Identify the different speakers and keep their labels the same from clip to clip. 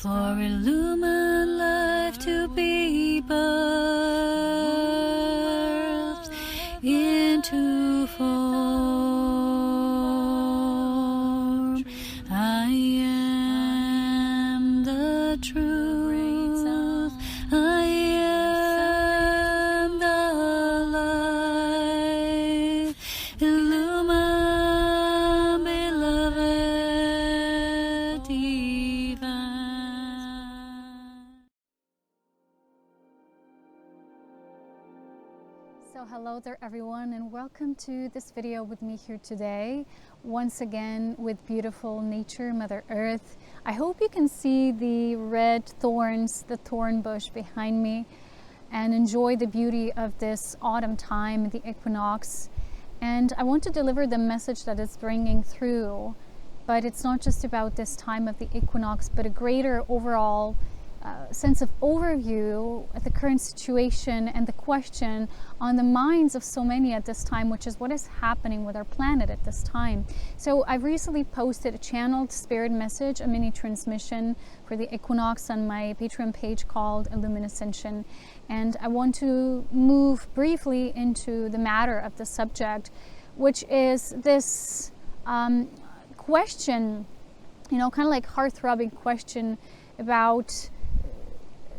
Speaker 1: for illumined life to be birthed into form. I am the truth. I am the light. Illumine, beloved divine.
Speaker 2: So hello there everyone, and welcome to this video with me here today, once again with beautiful nature, Mother Earth. I hope you can see the red thorns, the thorn bush behind me, and enjoy the beauty of this autumn time, the equinox. And I want to deliver the message that it's bringing through, but it's not just about this time of the equinox, but a greater overall sense of overview at the current situation and the question on the minds of so many at this time, which is what is happening with our planet at this time. So I've recently posted a channeled spirit message, a mini transmission for the equinox on my Patreon page called Illumination, and I want to move briefly into the matter of the subject, which is this question, kind of like heart-throbbing question about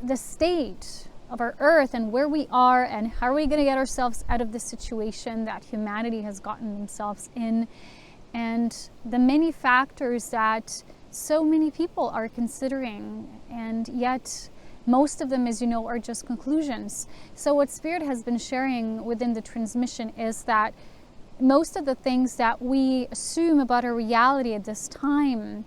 Speaker 2: the state of our earth and where we are and how are we going to get ourselves out of this situation that humanity has gotten themselves in, and the many factors that so many people are considering, and yet most of them, as you know, are just conclusions. So what Spirit has been sharing within the transmission is that most of the things that we assume about our reality at this time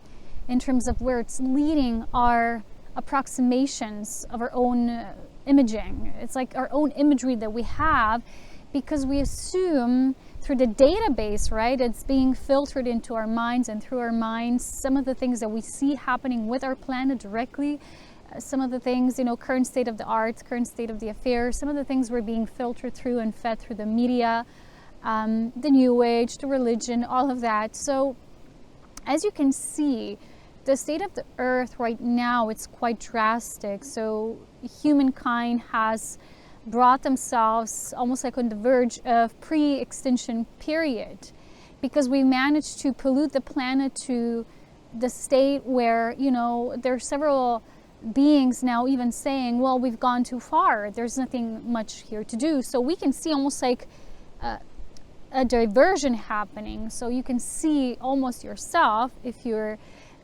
Speaker 2: in terms of where it's leading are approximations of our own imaging. It's like our own imagery that we have, because we assume through the database, right? It's being filtered into our minds, and through our minds, some of the things that we see happening with our planet directly, some of the things, current state of the arts, current state of the affairs, some of the things we're being filtered through and fed through the media, the new age, the religion, all of that. So as you can see, the state of the earth right now, it's quite drastic. So humankind has brought themselves almost like on the verge of pre-extinction period, because we managed to pollute the planet to the state where, there are several beings now even saying, well, we've gone too far. There's nothing much here to do. So we can see almost like a diversion happening. So you can see almost yourself, if you're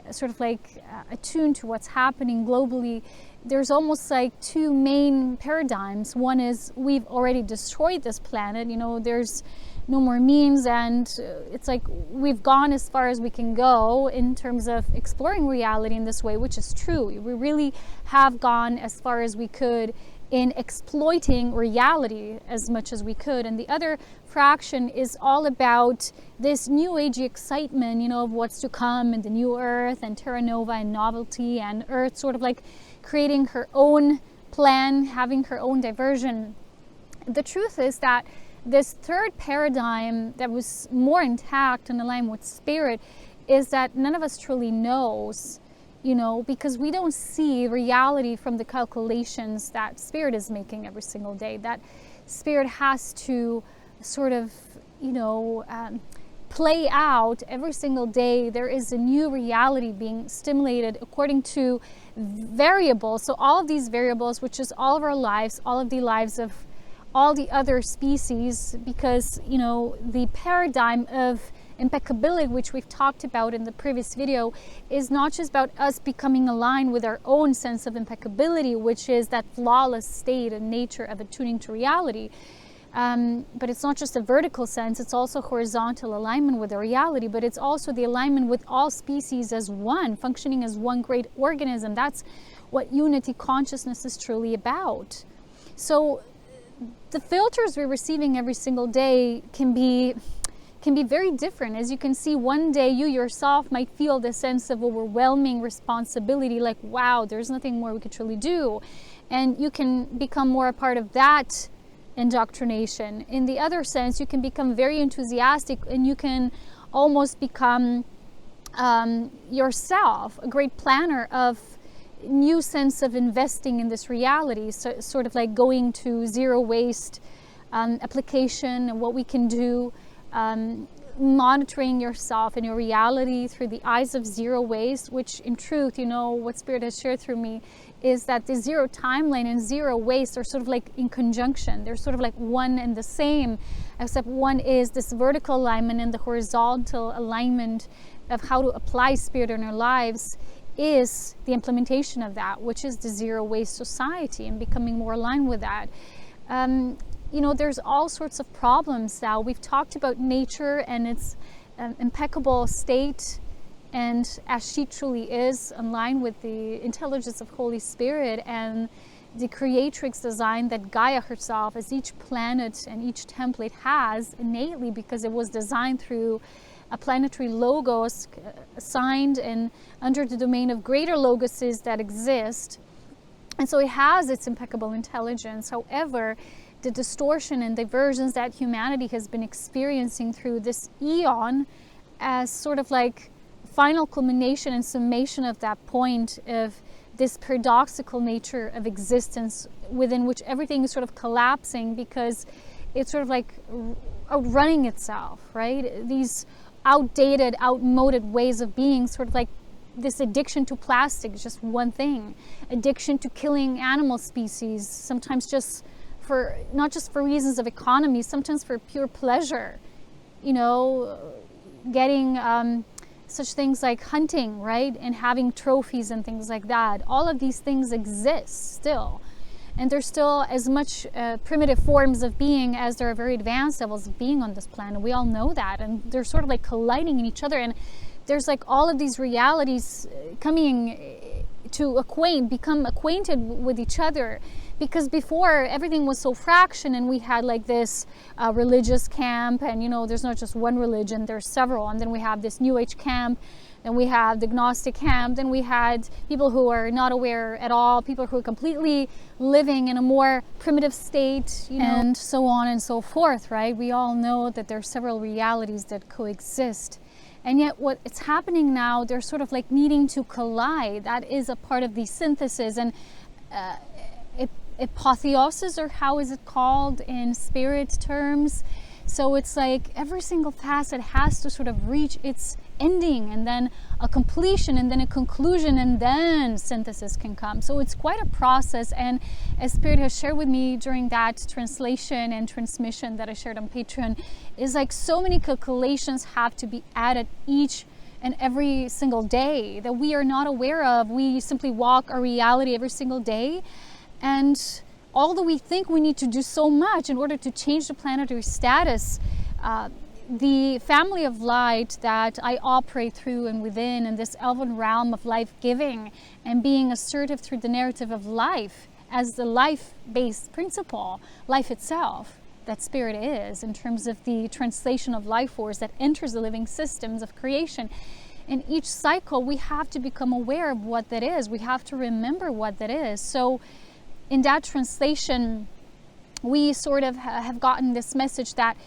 Speaker 2: sort of like attuned to what's happening globally, there's almost like two main paradigms. One is we've already destroyed this planet, there's no more means, and it's like we've gone as far as we can go in terms of exploring reality in this way, which is true. We really have gone as far as we could in exploiting reality as much as we could. And the other fraction is all about this new agey excitement, of what's to come, and the new earth and Terra Nova and novelty, and earth sort of like creating her own plan, having her own diversion. The truth is that this third paradigm that was more intact and aligned with spirit is that none of us truly knows, because we don't see reality from the calculations that spirit is making every single day. That spirit has to sort of, play out every single day. There is a new reality being stimulated according to variables. So all of these variables, which is all of our lives, all of the lives of all the other species, because, the paradigm of impeccability, which we've talked about in the previous video, is not just about us becoming aligned with our own sense of impeccability, which is that flawless state and nature of attuning to reality. But it's not just a vertical sense, it's also horizontal alignment with the reality, but it's also the alignment with all species as one, functioning as one great organism. That's what unity consciousness is truly about. So the filters we're receiving every single day can be very different. As you can see, one day you yourself might feel the sense of overwhelming responsibility, like, wow, there's nothing more we could truly do. And you can become more a part of that indoctrination. In the other sense, you can become very enthusiastic, and you can almost become yourself a great planner of new sense of investing in this reality, so sort of like going to zero waste application and what we can do, monitoring yourself and your reality through the eyes of zero waste, which in truth, you know, what Spirit has shared through me is that the zero timeline and zero waste are sort of like in conjunction. They're sort of like one and the same, except one is this vertical alignment and the horizontal alignment of how to apply Spirit in our lives is the implementation of that, which is the zero waste society and becoming more aligned with that. You know, there's all sorts of problems now. We've talked about nature and its impeccable state, and as she truly is, in line with the intelligence of Holy Spirit and the creatrix design that Gaia herself, as each planet and each template has innately, because it was designed through a planetary logos assigned and under the domain of greater logoses that exist. And so it has its impeccable intelligence. However, the distortion and diversions that humanity has been experiencing through this eon as sort of like final culmination and summation of that point of this paradoxical nature of existence within which everything is sort of collapsing because it's sort of like outrunning itself, right? These outdated, outmoded ways of being, sort of like this addiction to plastic is just one thing. Addiction to killing animal species, sometimes just for, not just for reasons of economy, sometimes for pure pleasure, you know, getting such things like hunting, right? And having trophies and things like that. All of these things exist still. And there's still as much primitive forms of being as there are very advanced levels of being on this planet. We all know that. And they're sort of like colliding in each other. And there's like all of these realities coming to become acquainted with each other. Because before, everything was so fraction, and we had like this religious camp, and you know, there's not just one religion, there's several. And then we have this New Age camp, then we have the Gnostic camp, then we had people who are not aware at all, people who are completely living in a more primitive state, you know, and so on and so forth, right? We all know that there are several realities that coexist. And yet what it's happening now, they're sort of like needing to collide. That is a part of the synthesis. And apotheosis, or how is it called in spirit terms? So it's like every single facet has to sort of reach its ending, and then a completion, and then a conclusion, and then synthesis can come. So it's quite a process. And as Spirit has shared with me during that translation and transmission that I shared on Patreon, is like so many calculations have to be added each and every single day that we are not aware of. We simply walk our reality every single day. And although we think we need to do so much in order to change the planetary status, the family of light that I operate through and within, in this elven realm of life-giving and being assertive through the narrative of life as the life-based principle, life itself, that Spirit is, in terms of the translation of life force that enters the living systems of creation. In each cycle, we have to become aware of what that is. We have to remember what that is. So in that translation, we sort of have gotten this message that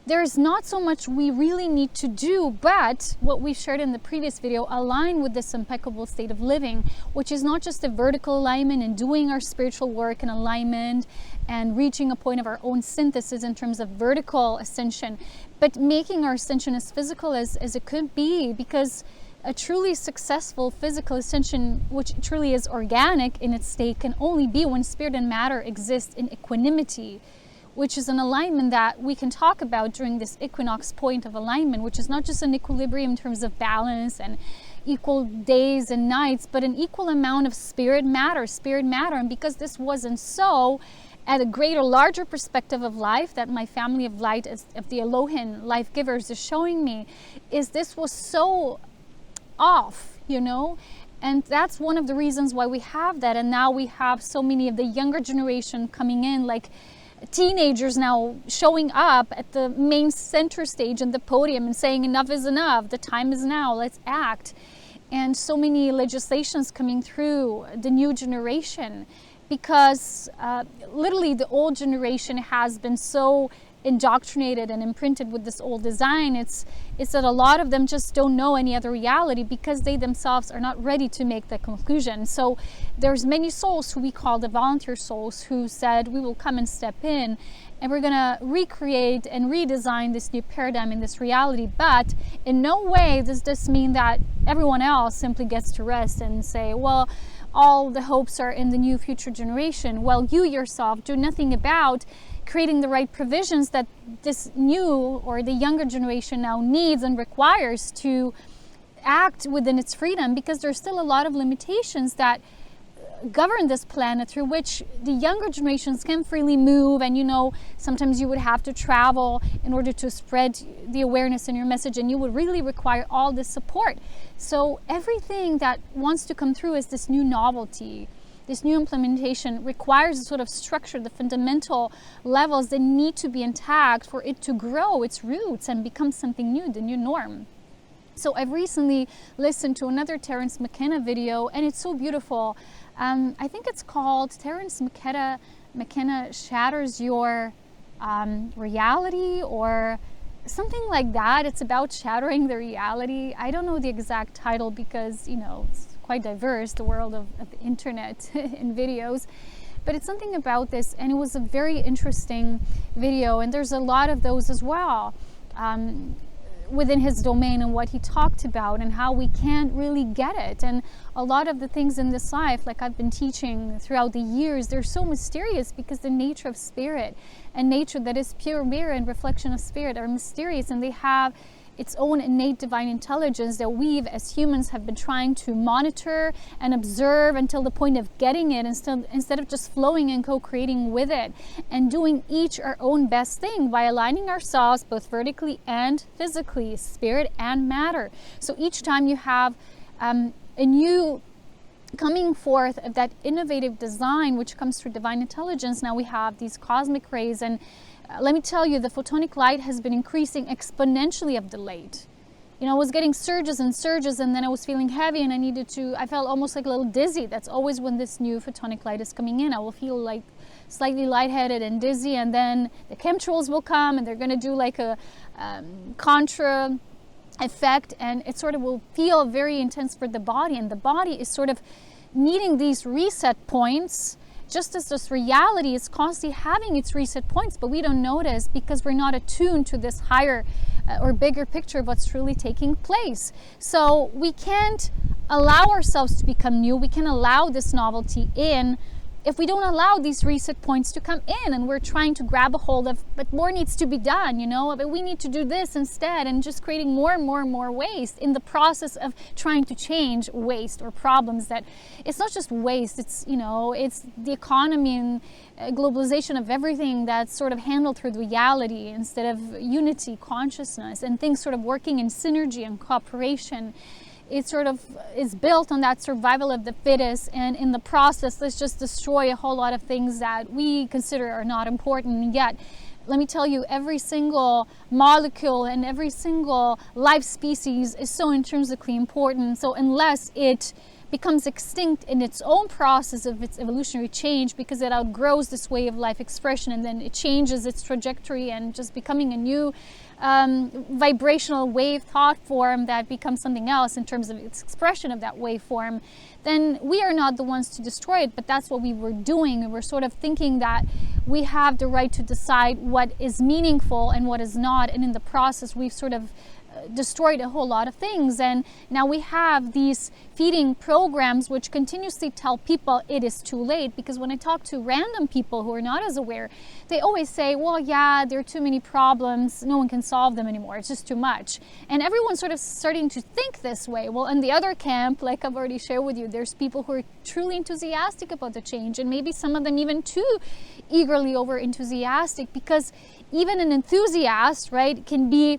Speaker 2: there is not so much we really need to do, but what we shared in the previous video align with this impeccable state of living, which is not just a vertical alignment and doing our spiritual work in alignment and reaching a point of our own synthesis in terms of vertical ascension, but making our ascension as physical as it could be, because a truly successful physical ascension, which truly is organic in its state, can only be when spirit and matter exist in equanimity, which is an alignment that we can talk about during this equinox point of alignment, which is not just an equilibrium in terms of balance and equal days and nights, but an equal amount of spirit matter. And because this wasn't so, at a greater, larger perspective of life that my family of light, of the Elohim life givers, is showing me, is this was so off, you know? And that's one of the reasons why we have that. And now we have so many of the younger generation coming in, like teenagers now showing up at the main center stage and the podium and saying enough is enough, the time is now, let's act. And so many legislations coming through the new generation, because literally the old generation has been so indoctrinated and imprinted with this old design. It's that a lot of them just don't know any other reality because they themselves are not ready to make that conclusion. So there's many souls who we call the volunteer souls who said, we will come and step in and we're going to recreate and redesign this new paradigm in this reality. But in no way does this mean that everyone else simply gets to rest and say, well, all the hopes are in the new future generation. Well, you yourself do nothing about creating the right provisions that this new or the younger generation now needs and requires to act within its freedom, because there's still a lot of limitations that govern this planet through which the younger generations can freely move. And sometimes you would have to travel in order to spread the awareness in your message, and you would really require all this support. So everything that wants to come through as this new novelty, this new implementation, requires a sort of structure, the fundamental levels that need to be intact for it to grow its roots and become something new, the new norm. So I've recently listened to another Terence McKenna video, and it's so beautiful. I think it's called Terence McKenna Shatters Your Reality, or something like that. It's about shattering the reality. I don't know the exact title because, it's quite diverse, the world of the internet and videos. But it's something about this, and it was a very interesting video, and there's a lot of those as well. Within his domain and what he talked about and how we can't really get it. And a lot of the things in this life, like I've been teaching throughout the years, they're so mysterious because the nature of spirit and nature that is pure mirror and reflection of spirit are mysterious, and they have its own innate divine intelligence that we as humans have been trying to monitor and observe until the point of getting it, instead of just flowing and co-creating with it and doing each our own best thing by aligning ourselves both vertically and physically, spirit and matter. So each time you have a new coming forth of that innovative design which comes through divine intelligence, now we have these cosmic rays, and let me tell you, the photonic light has been increasing exponentially of the late. I was getting surges and surges, and then I was feeling heavy, and I felt almost like a little dizzy. That's always when this new photonic light is coming in. I will feel like slightly lightheaded and dizzy, and then the chemtrails will come, and they're going to do like a contra effect, and it sort of will feel very intense for the body, and the body is sort of needing these reset points, just as this reality is constantly having its reset points, but we don't notice because we're not attuned to this higher or bigger picture of what's truly taking place. So we can't allow ourselves to become new. We can allow this novelty in if we don't allow these reset points to come in, and we're trying to grab a hold of, but more needs to be done, but we need to do this instead, and just creating more and more and more waste in the process of trying to change waste or problems. That it's not just waste, it's it's the economy and globalization of everything that's sort of handled through reality instead of unity, consciousness, and things sort of working in synergy and cooperation. It sort of is built on that survival of the fittest, and in the process, let's just destroy a whole lot of things that we consider are not important. And yet, let me tell you, every single molecule and every single life species is so intrinsically important. So unless it becomes extinct in its own process of its evolutionary change, because it outgrows this way of life expression, and then it changes its trajectory and just becoming a new vibrational wave thought form that becomes something else in terms of its expression of that waveform, then we are not the ones to destroy it. But that's what we were doing. We were sort of thinking that we have the right to decide what is meaningful and what is not, and in the process we've sort of destroyed a whole lot of things. And now we have these feeding programs which continuously tell people it is too late, because when I talk to random people who are not as aware, they always say, well, yeah, there are too many problems, no one can solve them anymore, it's just too much. And everyone's sort of starting to think this way. Well, in the other camp, like I've already shared with you, there's people who are truly enthusiastic about the change, and maybe some of them even too eagerly over enthusiastic, because even an enthusiast, right, can be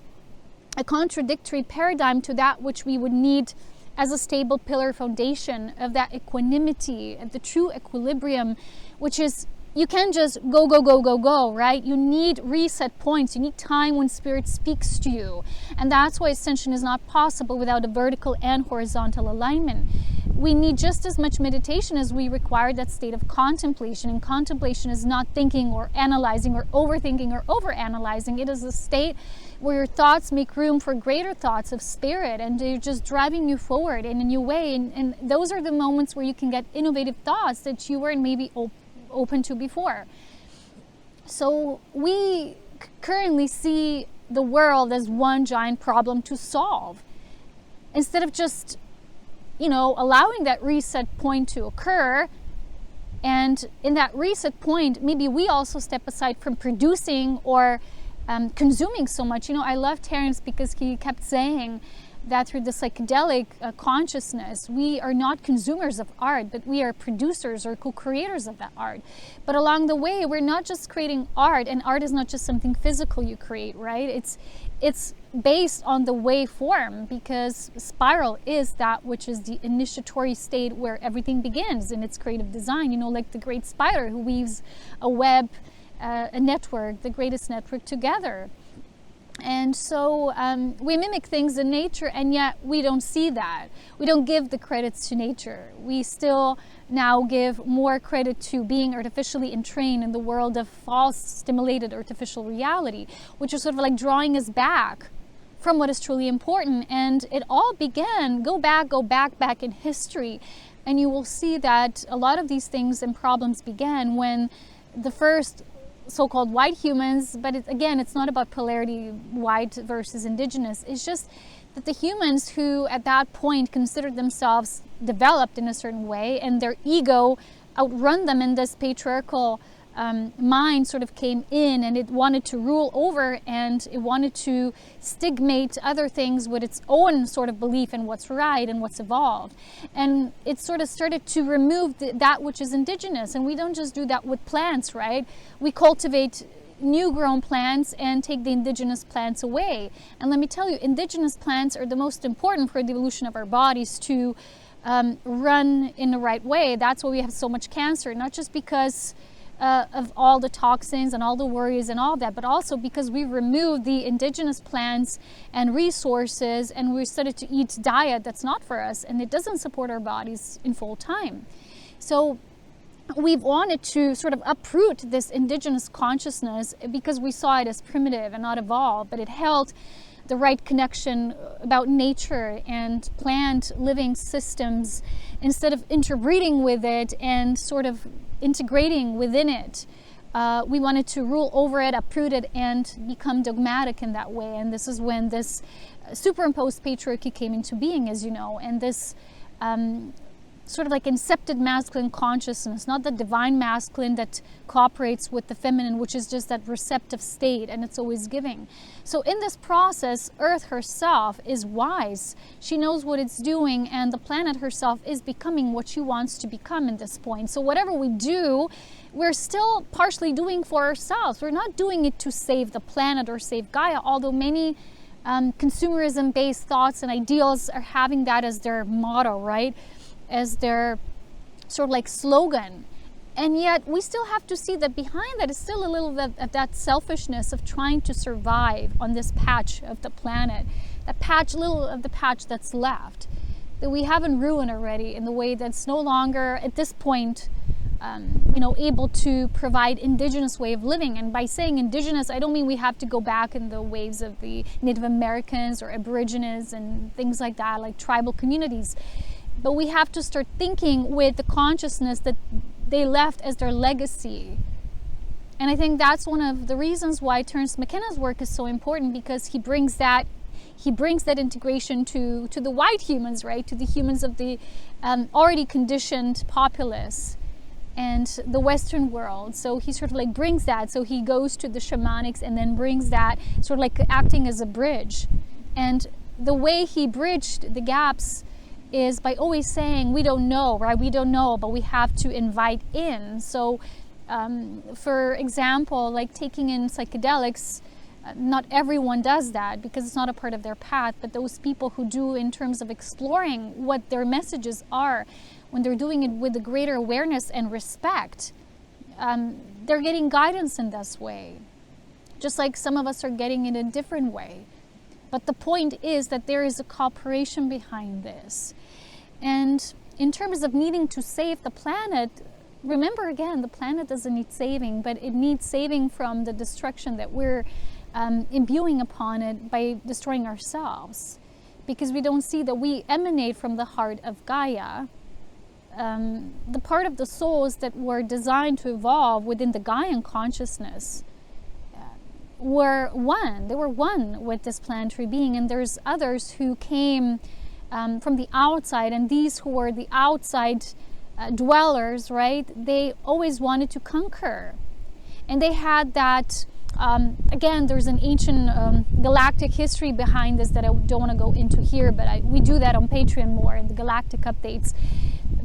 Speaker 2: a contradictory paradigm to that which we would need as a stable pillar foundation of that equanimity, of the true equilibrium, which is, you can't just go, right? You need reset points. You need time when spirit speaks to you. And that's why ascension is not possible without a vertical and horizontal alignment. we need just as much meditation as we require that state of contemplation. And contemplation is not thinking or analyzing or overthinking or overanalyzing. It is a state where your thoughts make room for greater thoughts of spirit, and they're just driving you forward in a new way. And those are the moments where you can get innovative thoughts that you weren't maybe open to before. So we currently see the world as one giant problem to solve, instead of just, allowing that reset point to occur. And in that reset point, maybe we also step aside from producing or consuming so much. I love Terence because he kept saying that through the psychedelic consciousness, we are not consumers of art, but we are producers or co-creators of that art. But along the way, we're not just creating art, and art is not just something physical you create, right? It's based on the waveform, because spiral is that which is the initiatory state where everything begins in its creative design. Like the great spider who weaves a web, a network, the greatest network together. And so we mimic things in nature, and yet we don't see that. We don't give the credits to nature. We still now give more credit to being artificially entrained in the world of false stimulated artificial reality, which is sort of like drawing us back from what is truly important. And it all began, go back in history, and you will see that a lot of these things and problems began when the first so-called white humans, but it's not about polarity, white versus indigenous. It's just that the humans who at that point considered themselves developed in a certain way, and their ego outrun them in this patriarchal mind sort of came in, and it wanted to rule over, and it wanted to stigmate other things with its own sort of belief in what's right and what's evolved. And it sort of started to remove that which is indigenous. And we don't just do that with plants, right? We cultivate new grown plants and take the indigenous plants away. And let me tell you, indigenous plants are the most important for the evolution of our bodies to run in the right way. That's why we have so much cancer, not just because of all the toxins and all the worries and all that, but also because we removed the indigenous plants and resources, and we started to eat diet that's not for us, and it doesn't support our bodies in full time. So we've wanted to sort of uproot this indigenous consciousness because we saw it as primitive and not evolved, but it held the right connection about nature and plant living systems instead of interbreeding with it and sort of integrating within it. We wanted to rule over it, uproot it, and become dogmatic in that way. And this is when this superimposed patriarchy came into being, as you know, and this sort of like incepted masculine consciousness, not the divine masculine that cooperates with the feminine, which is just that receptive state, and it's always giving. So in this process, Earth herself is wise. She knows what it's doing, and the planet herself is becoming what she wants to become in this point. So whatever we do, we're still partially doing for ourselves. We're not doing it to save the planet or save Gaia, although many consumerism-based thoughts and ideals are having that as their motto, right? As their sort of like slogan. And yet we still have to see that behind that is still a little bit of that selfishness of trying to survive on this patch of the planet, that patch, little of the patch that's left, that we haven't ruined already in the way that's no longer at this point able to provide indigenous way of living. And by saying indigenous, I don't mean we have to go back in the waves of the Native Americans or Aborigines and things like that, like tribal communities. But we have to start thinking with the consciousness that they left as their legacy. And I think that's one of the reasons why Terence McKenna's work is so important, because he brings that integration to the white humans, right? To the humans of the already conditioned populace and the Western world. So he sort of like brings that. So he goes to the shamanics and then brings that, sort of like acting as a bridge. And the way he bridged the gaps is by always saying, we don't know, right? We don't know, but we have to invite in. So for example, like taking in psychedelics, not everyone does that because it's not a part of their path, but those people who do, in terms of exploring what their messages are, when they're doing it with a greater awareness and respect, they're getting guidance in this way, just like some of us are getting it a different way. But the point is that there is a cooperation behind this. And in terms of needing to save the planet, remember again, the planet doesn't need saving, but it needs saving from the destruction that we're imbuing upon it by destroying ourselves. Because we don't see that we emanate from the heart of Gaia. The part of the souls that were designed to evolve within the Gaian consciousness were one. They were one with this planetary being, and there's others who came from the outside, and these who were the outside dwellers, right? They always wanted to conquer, and they had that. Again, there's an ancient galactic history behind this that I don't want to go into here, but we do that on Patreon more in the galactic updates.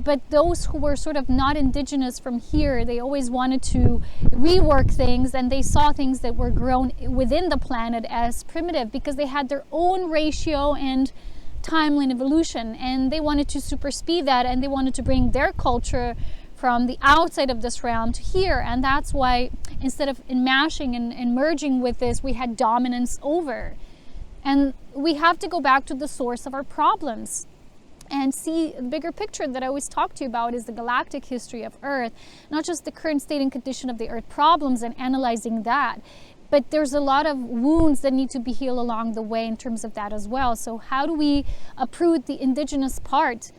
Speaker 2: But those who were sort of not indigenous from here, they always wanted to rework things, and they saw things that were grown within the planet as primitive because they had their own ratio and timeline evolution, and they wanted to supersede that, and they wanted to bring their culture from the outside of this realm to here. And that's why instead of enmeshing and merging with this, we had dominance over. And we have to go back to the source of our problems and see the bigger picture that I always talk to you about is the galactic history of Earth, not just the current state and condition of the Earth problems and analyzing that, but there's a lot of wounds that need to be healed along the way in terms of that as well. So how do we uproot the indigenous part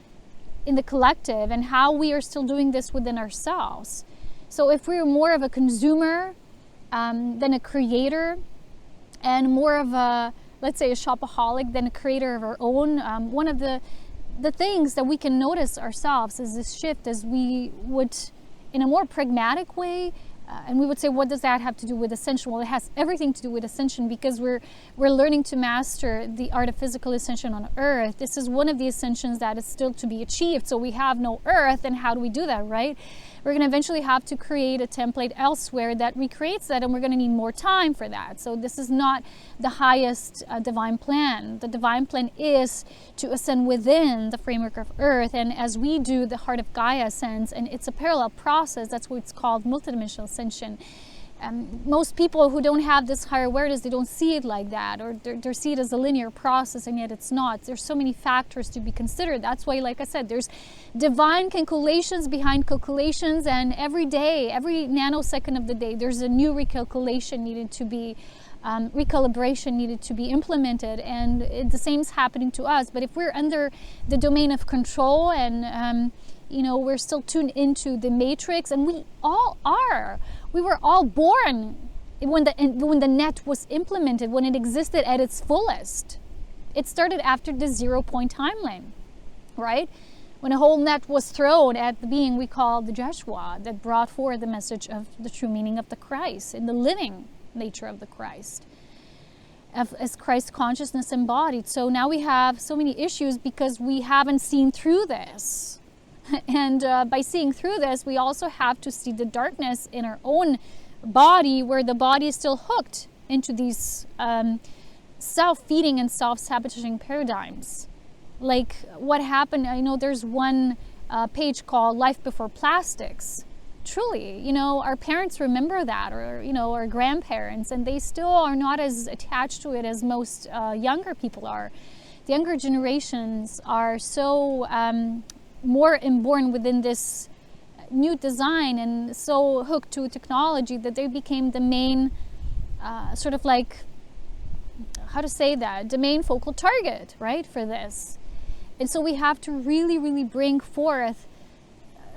Speaker 2: in the collective, and how we are still doing this within ourselves? So if we're more of a consumer than a creator, and more of a, let's say, a shopaholic than a creator of our own, one of the things that we can notice ourselves is this shift as we would, in a more pragmatic way, and we would say, what does that have to do with ascension? Well, it has everything to do with ascension, because we're learning to master the art of physical ascension on Earth. This is one of the ascensions that is still to be achieved. So we have no Earth, and how do we do that, right? We're going to eventually have to create a template elsewhere that recreates that, and we're going to need more time for that. So this is not the highest divine plan. The divine plan is to ascend within the framework of Earth, and as we do, the heart of Gaia ascends, and it's a parallel process. That's what it's called, multidimensional ascension. Most people who don't have this higher awareness, they don't see it like that, or they see it as a linear process, and yet it's not. There's so many factors to be considered. That's why, like I said, there's divine calculations behind calculations, and every day, every nanosecond of the day, there's a new recalculation needed to be, recalibration needed to be implemented, and the same is happening to us. But if we're under the domain of control and we're still tuned into the matrix, and we all are. We were all born when the net was implemented, when it existed at its fullest. It started after the 0-point timeline, right? When a whole net was thrown at the being we call the Joshua that brought forth the message of the true meaning of the Christ and the living nature of the Christ, as Christ consciousness embodied. So now we have so many issues because we haven't seen through this. And by seeing through this, we also have to see the darkness in our own body, where the body is still hooked into these self-feeding and self-sabotaging paradigms. Like what happened, I know there's one page called Life Before Plastics. Truly, our parents remember that, or, our grandparents, and they still are not as attached to it as most younger people are. The younger generations are so more inborn within this new design and so hooked to technology that they became the main sort of like, how to say that, the main focal target, right, for this. And so we have to really, really bring forth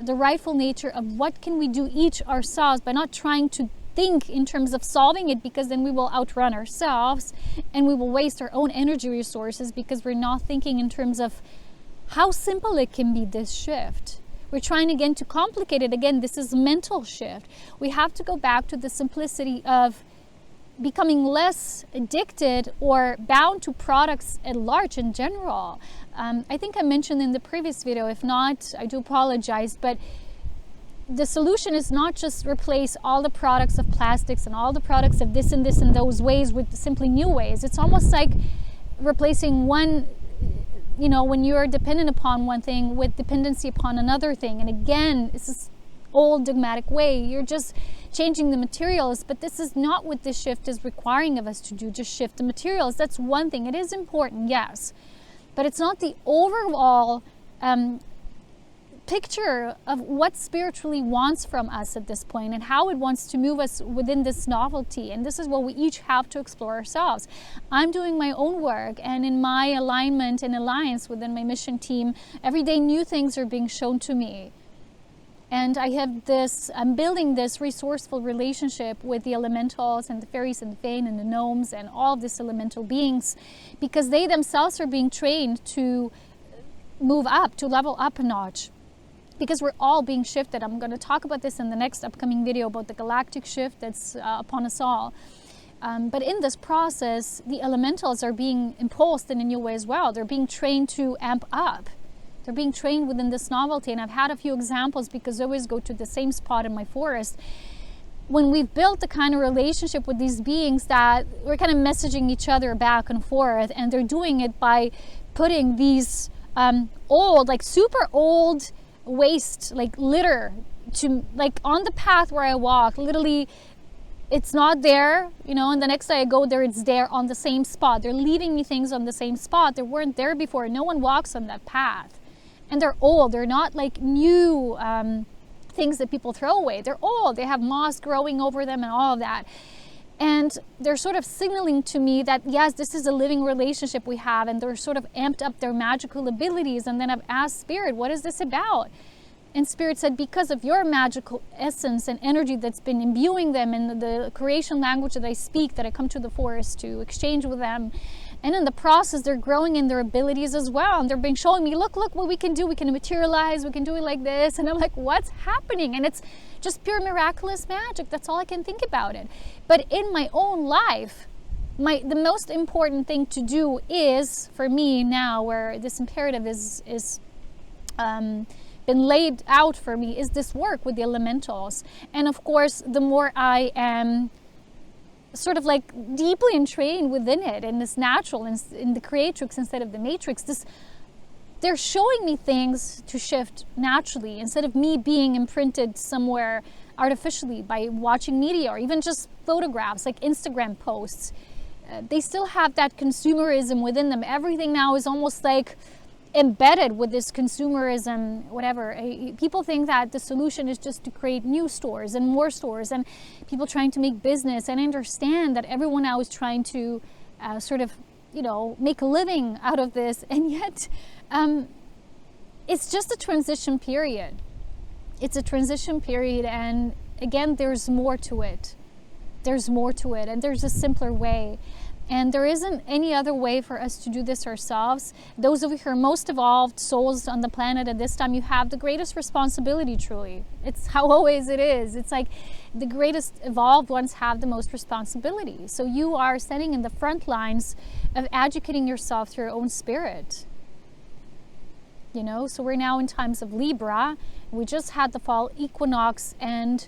Speaker 2: the rightful nature of what can we do each ourselves, by not trying to think in terms of solving it, because then we will outrun ourselves and we will waste our own energy resources, because we're not thinking in terms of how simple it can be, this shift. We're trying again to complicate it. Again, this is a mental shift. We have to go back to the simplicity of becoming less addicted or bound to products at large in general. I think I mentioned in the previous video, if not, I do apologize, but the solution is not just replace all the products of plastics and all the products of this and those ways with simply new ways. It's almost like replacing one, when you're dependent upon one thing with dependency upon another thing. And again, it's this old dogmatic way. You're just changing the materials, but this is not what this shift is requiring of us to do, just shift the materials. That's one thing. It is important, yes, but it's not the overall picture of what spiritually wants from us at this point and how it wants to move us within this novelty. And this is what we each have to explore ourselves. I'm doing my own work, and in my alignment and alliance within my mission team, every day new things are being shown to me. And I'm building this resourceful relationship with the elementals and the fairies and the fae and the gnomes and all of these elemental beings, because they themselves are being trained to move up, to level up a notch, because we're all being shifted. I'm going to talk about this in the next upcoming video about the galactic shift that's upon us all. But in this process, the elementals are being impulsed in a new way as well. They're being trained to amp up. They're being trained within this novelty. And I've had a few examples, because I always go to the same spot in my forest. When we've built the kind of relationship with these beings that we're kind of messaging each other back and forth, and they're doing it by putting these old, like super old waste, like litter, to like on the path where I walk. Literally, it's not there, and the next day I go there, it's there on the same spot. They're leaving me things on the same spot. They weren't there before. No one walks on that path. And they're old. They're not like new things that people throw away. They're old. They have moss growing over them and all of that. And they're sort of signaling to me that, yes, this is a living relationship we have, and they're sort of amped up their magical abilities. And then I've asked Spirit, what is this about? And Spirit said, because of your magical essence and energy that's been imbuing them in the creation language that I speak, that I come to the forest to exchange with them. And in the process, they're growing in their abilities as well. And they're being showing me, look what we can do. We can materialize. We can do it like this. And I'm like, what's happening? And it's just pure miraculous magic. That's all I can think about it. But in my own life, the most important thing to do is, for me now, where this imperative is been laid out for me, is this work with the elementals. And of course, the more I am sort of like deeply entrained within it, in this natural, in the creatrix instead of the matrix, they're showing me things to shift naturally, instead of me being imprinted somewhere artificially by watching media or even just photographs like Instagram posts. They still have that consumerism within them. Everything now is almost like embedded with this consumerism, whatever. People think that the solution is just to create new stores and more stores, and people trying to make business, and understand that everyone now is trying to sort of, make a living out of this. And yet it's just a transition period. It's a transition period. And again, there's more to it. There's more to it. And there's a simpler way. And there isn't any other way for us to do this ourselves. Those of you who are most evolved souls on the planet at this time, you have the greatest responsibility, truly. It's how always it is. It's like the greatest evolved ones have the most responsibility. So you are standing in the front lines of educating yourself through your own spirit. So we're now in times of Libra. We just had the fall equinox, and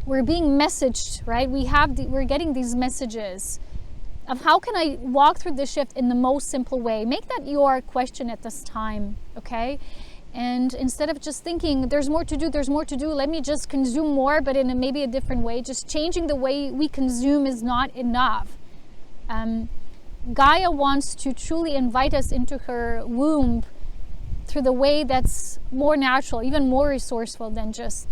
Speaker 2: we're being messaged, right? We're getting these messages of how can I walk through this shift in the most simple way. Make that your question at this time, okay? And instead of just thinking, there's more to do, let me just consume more, but in maybe a different way. Just changing the way we consume is not enough. Gaia wants to truly invite us into her womb through the way that's more natural, even more resourceful than just,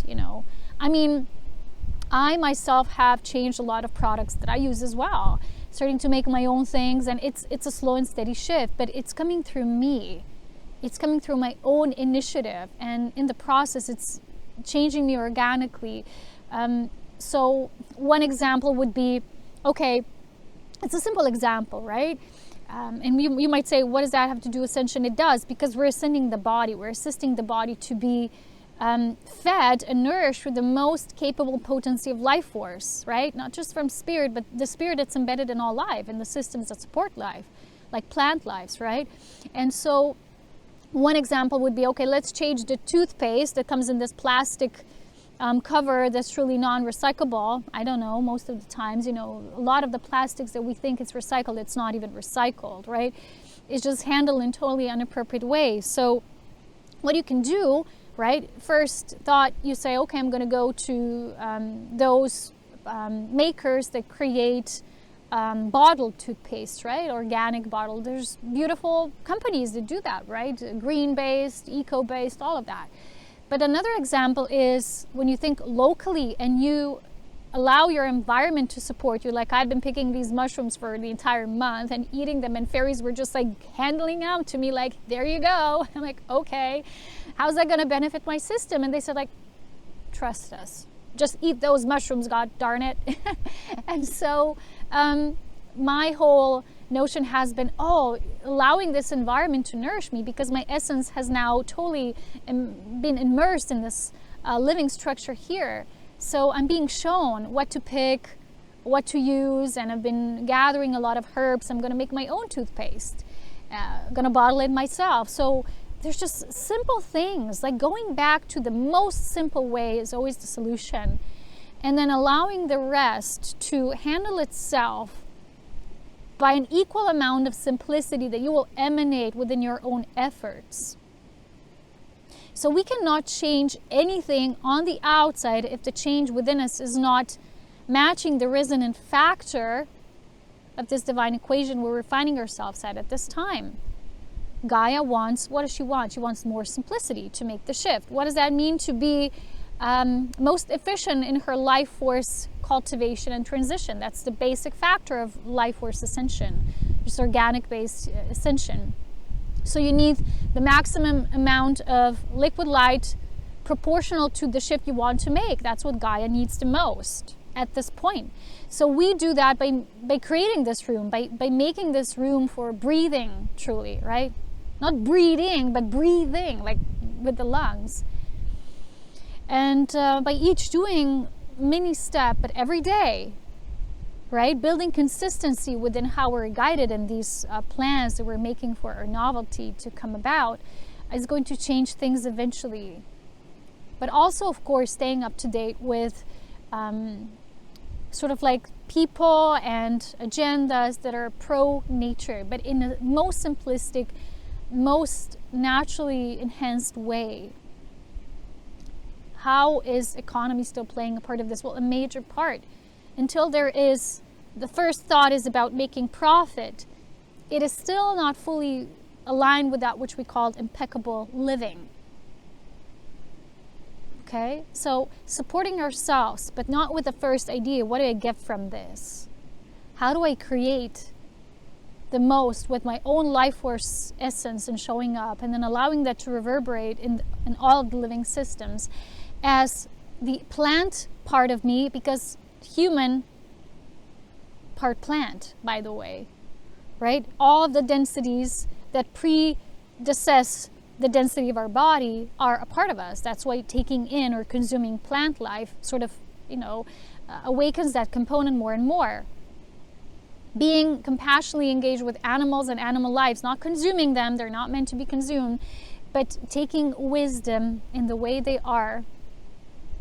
Speaker 2: I myself have changed a lot of products that I use as well, starting to make my own things, and it's a slow and steady shift, but it's coming through me. It's coming through my own initiative, and in the process, it's changing me organically. So one example would be, okay, it's a simple example, right? And you might say, what does that have to do with ascension? It does, because we're ascending the body. We're assisting the body to be fed and nourished with the most capable potency of life force, right? Not just from spirit, but the spirit that's embedded in all life and the systems that support life, like plant lives, right? And so one example would be, okay, let's change the toothpaste that comes in this plastic cover that's truly non-recyclable. I don't know, most of the times, a lot of the plastics that we think is recycled, it's not even recycled, right? It's just handled in totally inappropriate ways. So what you can do, right? First thought, you say, okay, I'm going to go to those makers that create bottled toothpaste, right? Organic bottle. There's beautiful companies that do that, right? Green-based, eco-based, all of that. But another example is when you think locally and you allow your environment to support you. Like, I've been picking these mushrooms for the entire month and eating them, and fairies were just like handling out to me like, there you go. I'm like, okay, how's that going to benefit my system? And they said, like, trust us, just eat those mushrooms, god darn it. And so my whole notion has been, allowing this environment to nourish me, because my essence has now totally been immersed in this living structure here. So I'm being shown what to pick, what to use, and I've been gathering a lot of herbs. I'm going to make my own toothpaste. I'm going to bottle it myself. So there's just simple things, like going back to the most simple way is always the solution. And then allowing the rest to handle itself by an equal amount of simplicity that you will emanate within your own efforts. So we cannot change anything on the outside if the change within us is not matching the resonant factor of this divine equation where we're finding ourselves at this time. Gaia wants, what does she want? She wants more simplicity to make the shift. What does that mean? To be most efficient in her life force cultivation and transition. That's the basic factor of life force ascension, just organic based ascension. So you need the maximum amount of liquid light proportional to the shift you want to make. That's what Gaia needs the most at this point. So we do that by creating this room, by making this room for breathing truly, right? Not breathing, but breathing, like with the lungs. And by each doing mini step, but every day, right? Building consistency within how we're guided in these plans that we're making for our novelty to come about is going to change things eventually. But also, of course, staying up to date with sort of like people and agendas that are pro-nature, but in the most simplistic, most naturally enhanced way. How is economy still playing a part of this? Well, a major part. Until there is, the first thought is about making profit, it is still not fully aligned with that which we call impeccable living. Okay? So supporting ourselves, but not with the first idea, what do I get from this? How do I create the most with my own life force essence and showing up, and then allowing that to reverberate in all of the living systems as the plant part of me, because human part plant, by the way, right? All of the densities that predecess the density of our body are a part of us. That's why taking in or consuming plant life sort of, awakens that component more and more. Being compassionately engaged with animals and animal lives, not consuming them, they're not meant to be consumed, but taking wisdom in the way they are,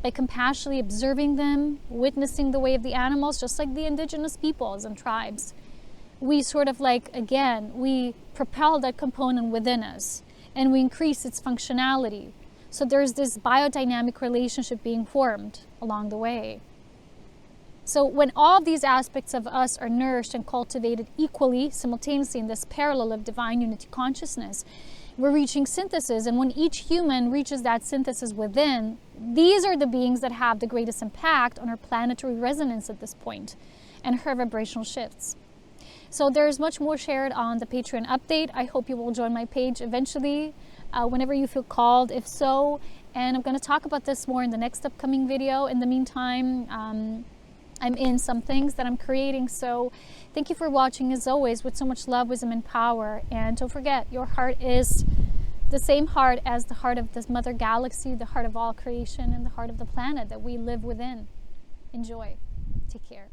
Speaker 2: by compassionately observing them, witnessing the way of the animals, just like the indigenous peoples and tribes. We sort of like, again, we propel that component within us and we increase its functionality. So there's this biodynamic relationship being formed along the way. So when all of these aspects of us are nourished and cultivated equally, simultaneously in this parallel of divine unity consciousness, we're reaching synthesis. And when each human reaches that synthesis within, these are the beings that have the greatest impact on our planetary resonance at this point and her vibrational shifts. So there's much more shared on the Patreon update. I hope you will join my page eventually, whenever you feel called, if so. And I'm going to talk about this more in the next upcoming video. In the meantime, I'm in some things that I'm creating. So thank you for watching, as always, with so much love, wisdom, and power. And don't forget, your heart is the same heart as the heart of this mother galaxy, the heart of all creation, and the heart of the planet that we live within. Enjoy. Take care.